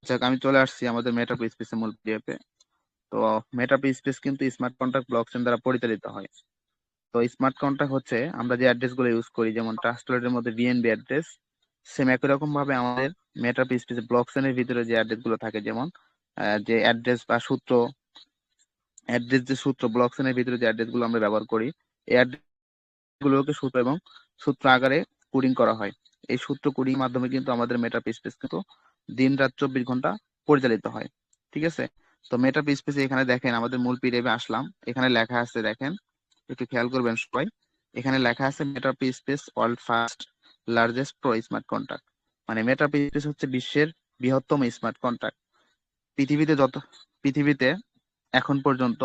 যাক, আমি চলে আসছি আমাদের মেটা স্পেসের মূল পিডিএফে। তো মেটা স্পেস কিন্তু স্মার্ট কন্ট্রাক্ট ব্লকচেন দ্বারা পরিচালিত হয়। তো স্মার্ট কন্ট্রাক্ট হচ্ছে আমরা যে অ্যাড্রেস গুলো ইউজ করি, যেমন ট্রাস্টলেটের মধ্যে বিএনবি অ্যাড্রেস, সেম একই রকম ভাবে আমাদের মেটা স্পেস ব্লকচেনের ভিতরে যে অ্যাড্রেস গুলো থাকে, যেমন যে অ্যাড্রেস বা সূত্র, অ্যাড্রেস যে সূত্র ব্লকচেনের ভিতরে যে অ্যাড্রেস গুলো আমরা ব্যবহার করি, এই অ্যাড্রেস গুলোকে সূত্র এবং সূত্র আকারে কোডিং করা হয়। এই সূত্র কোডিং মাধ্যমে কিন্তু আমাদের মেটা স্পেস কিন্তু দিন রাত 24 ঘন্টা পরিচালিত হয়। ঠিক আছে। তো মেটা স্পেসে এখানে দেখেন, আমাদের মূল পিডিএফে আসলাম, এখানে লেখা আছে দেখেন, একটু খেয়াল করবেন সবাই। এখানে লেখা আছে Meta space world first largest pro smart contract. মানে মেটা স্পেস হচ্ছে বিশ্বের বৃহত্তম স্মার্ট কন্ট্রাক্ট। পৃথিবীতে যত পৃথিবীতে এখন পর্যন্ত